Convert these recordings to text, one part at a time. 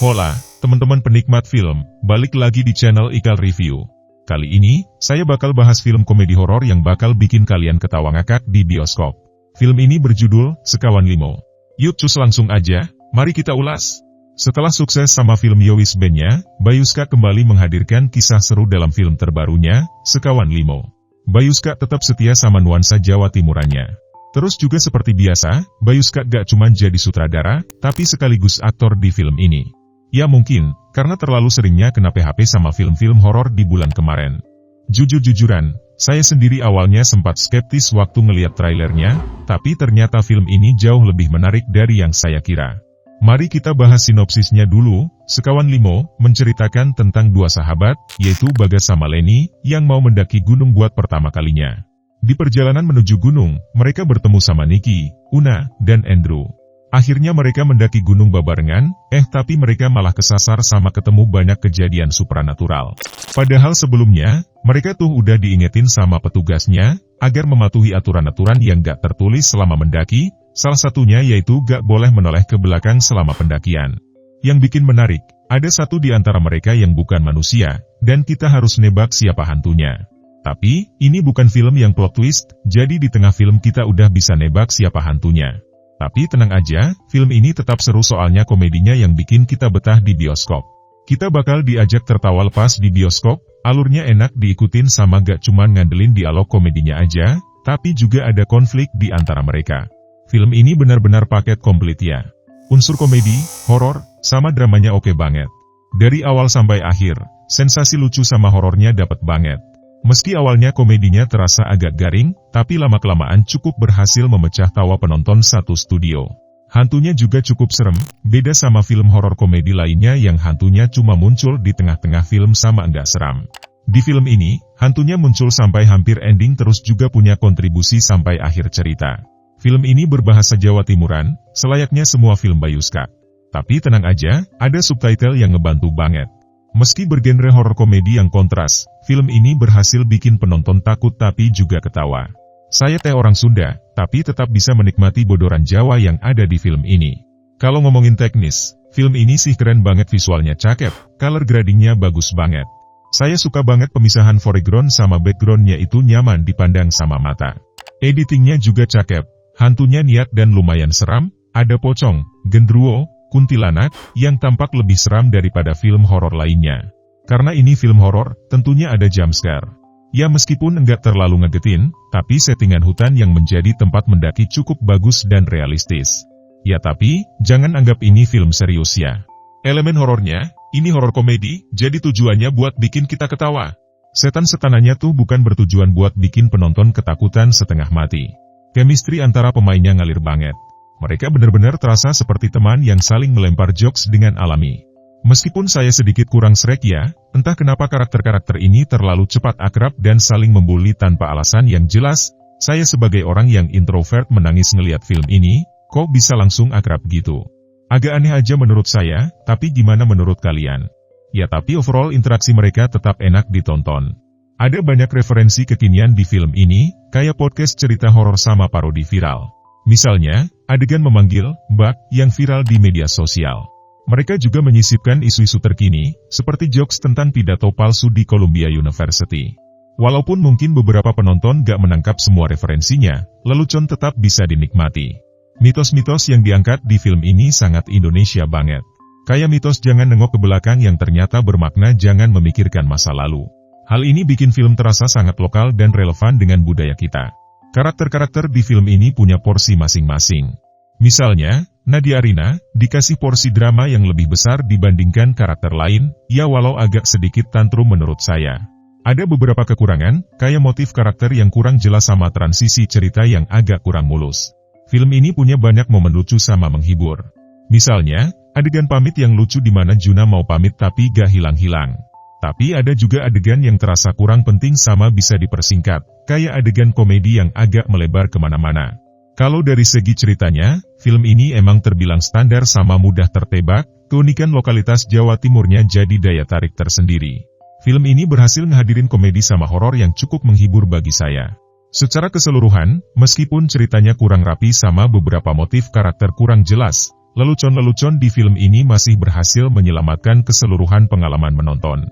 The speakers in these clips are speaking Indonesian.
Hola, teman-teman penikmat film, balik lagi di channel Ikal Review. Kali ini, saya bakal bahas film komedi horor yang bakal bikin kalian ketawa ngakak di bioskop. Film ini berjudul Sekawan Limo. Yuk cus langsung aja, mari kita ulas. Setelah sukses sama film Yowis Band-nya, Bayuska kembali menghadirkan kisah seru dalam film terbarunya, Sekawan Limo. Bayuska tetap setia sama nuansa Jawa Timurannya. Terus juga seperti biasa, Bayuska gak cuma jadi sutradara, tapi sekaligus aktor di film ini. Ya mungkin, karena terlalu seringnya kena PHP sama film-film horor di bulan kemarin. Jujur-jujuran, saya sendiri awalnya sempat skeptis waktu ngeliat trailernya, tapi ternyata film ini jauh lebih menarik dari yang saya kira. Mari kita bahas sinopsisnya dulu. Sekawan Limo menceritakan tentang dua sahabat, yaitu Bagas sama Leni, yang mau mendaki gunung buat pertama kalinya. Di perjalanan menuju gunung, mereka bertemu sama Niki, Una, dan Andrew. Akhirnya mereka mendaki gunung babarengan, tapi mereka malah kesasar sama ketemu banyak kejadian supranatural. Padahal sebelumnya, mereka tuh udah diingetin sama petugasnya, agar mematuhi aturan-aturan yang gak tertulis selama mendaki, salah satunya yaitu gak boleh menoleh ke belakang selama pendakian. Yang bikin menarik, ada satu di antara mereka yang bukan manusia, dan kita harus nebak siapa hantunya. Tapi, ini bukan film yang plot twist, jadi di tengah film kita udah bisa nebak siapa hantunya. Tapi tenang aja, film ini tetap seru soalnya komedinya yang bikin kita betah di bioskop. Kita bakal diajak tertawa lepas di bioskop, alurnya enak diikutin sama gak cuman ngandelin dialog komedinya aja, tapi juga ada konflik di antara mereka. Film ini benar-benar paket komplit ya. Unsur komedi, horor, sama dramanya oke banget. Dari awal sampai akhir, sensasi lucu sama horornya dapet banget. Meski awalnya komedinya terasa agak garing, tapi lama-kelamaan cukup berhasil memecah tawa penonton satu studio. Hantunya juga cukup serem, beda sama film horor komedi lainnya yang hantunya cuma muncul di tengah-tengah film sama enggak seram. Di film ini, hantunya muncul sampai hampir ending terus juga punya kontribusi sampai akhir cerita. Film ini berbahasa Jawa Timuran, selayaknya semua film Bayuska. Tapi tenang aja, ada subtitle yang ngebantu banget. Meski bergenre horor komedi yang kontras, film ini berhasil bikin penonton takut tapi juga ketawa. Saya orang Sunda, tapi tetap bisa menikmati bodoran Jawa yang ada di film ini. Kalau ngomongin teknis, film ini sih keren banget, visualnya cakep, color gradingnya bagus banget. Saya suka banget pemisahan foreground sama backgroundnya itu nyaman dipandang sama mata. Editingnya juga cakep, hantunya niat dan lumayan seram, ada pocong, gendruwo, kuntilanak, yang tampak lebih seram daripada film horor lainnya. Karena ini film horor, tentunya ada jumpscare. Ya meskipun enggak terlalu ngegetin, tapi settingan hutan yang menjadi tempat mendaki cukup bagus dan realistis. Ya tapi, jangan anggap ini film serius ya. Elemen horornya, ini horor komedi, jadi tujuannya buat bikin kita ketawa. Setan-setanannya tuh bukan bertujuan buat bikin penonton ketakutan setengah mati. Chemistry antara pemainnya ngalir banget. Mereka benar-benar terasa seperti teman yang saling melempar jokes dengan alami. Meskipun saya sedikit kurang srek ya, entah kenapa karakter-karakter ini terlalu cepat akrab dan saling membuli tanpa alasan yang jelas. Saya sebagai orang yang introvert menangis ngeliat film ini, kok bisa langsung akrab gitu. Agak aneh aja menurut saya, tapi gimana menurut kalian? Ya tapi overall interaksi mereka tetap enak ditonton. Ada banyak referensi kekinian di film ini, kayak podcast cerita horor sama parodi viral. Misalnya, adegan memanggil Mbak yang viral di media sosial. Mereka juga menyisipkan isu-isu terkini, seperti jokes tentang pidato palsu di Columbia University. Walaupun mungkin beberapa penonton gak menangkap semua referensinya, lelucon tetap bisa dinikmati. Mitos-mitos yang diangkat di film ini sangat Indonesia banget. Kayak mitos jangan nengok ke belakang yang ternyata bermakna jangan memikirkan masa lalu. Hal ini bikin film terasa sangat lokal dan relevan dengan budaya kita. Karakter-karakter di film ini punya porsi masing-masing. Misalnya, Nadia Arina dikasih porsi drama yang lebih besar dibandingkan karakter lain, ya walau agak sedikit tantrum menurut saya. Ada beberapa kekurangan, kayak motif karakter yang kurang jelas sama transisi cerita yang agak kurang mulus. Film ini punya banyak momen lucu sama menghibur. Misalnya, adegan pamit yang lucu di mana Juna mau pamit tapi gak hilang-hilang. Tapi ada juga adegan yang terasa kurang penting sama bisa dipersingkat, kayak adegan komedi yang agak melebar kemana-mana. Kalau dari segi ceritanya, film ini emang terbilang standar sama mudah tertebak, keunikan lokalitas Jawa Timurnya jadi daya tarik tersendiri. Film ini berhasil ngehadirin komedi sama horor yang cukup menghibur bagi saya. Secara keseluruhan, meskipun ceritanya kurang rapi sama beberapa motif karakter kurang jelas, lelucon-lelucon di film ini masih berhasil menyelamatkan keseluruhan pengalaman menonton.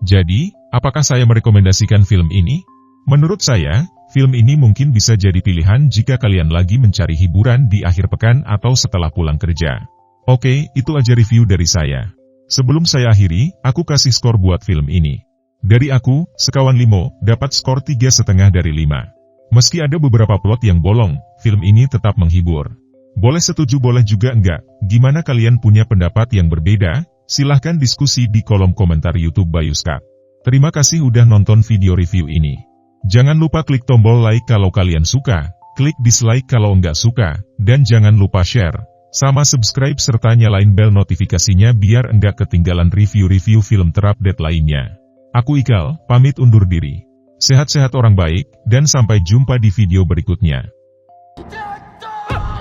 Jadi, apakah saya merekomendasikan film ini? Menurut saya, film ini mungkin bisa jadi pilihan jika kalian lagi mencari hiburan di akhir pekan atau setelah pulang kerja. Oke, itu aja review dari saya. Sebelum saya akhiri, aku kasih skor buat film ini. Dari aku, Sekawan Limo, dapat skor 3,5 dari 5. Meski ada beberapa plot yang bolong, film ini tetap menghibur. Boleh setuju boleh juga enggak, gimana kalian punya pendapat yang berbeda? Silahkan diskusi di kolom komentar YouTube Bayuskak. Terima kasih udah nonton video review ini. Jangan lupa klik tombol like kalau kalian suka, klik dislike kalau enggak suka, dan jangan lupa share, sama subscribe serta nyalain bel notifikasinya biar enggak ketinggalan review-review film terupdate lainnya. Aku Ikal, pamit undur diri. Sehat-sehat orang baik, dan sampai jumpa di video berikutnya.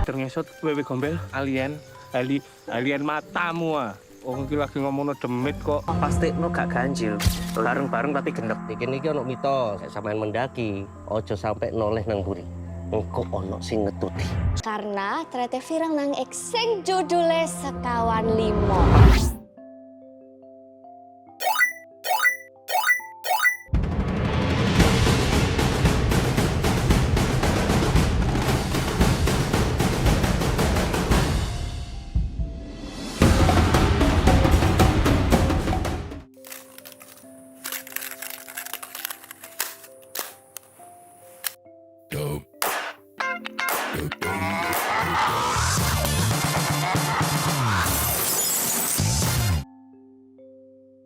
Ternyesot wewe gombel alien matamu ah. Oh iki lagi ngomongno demit kok. Pasti no gak ganjil. Bareng-bareng tapi gendep. Iki ono mitos, sampean mendaki, ojo sampai noleh nang mburi. Engko ono sing ngetuti. Karena ternyata viral nang ekseng judulnya Sekawan Limo.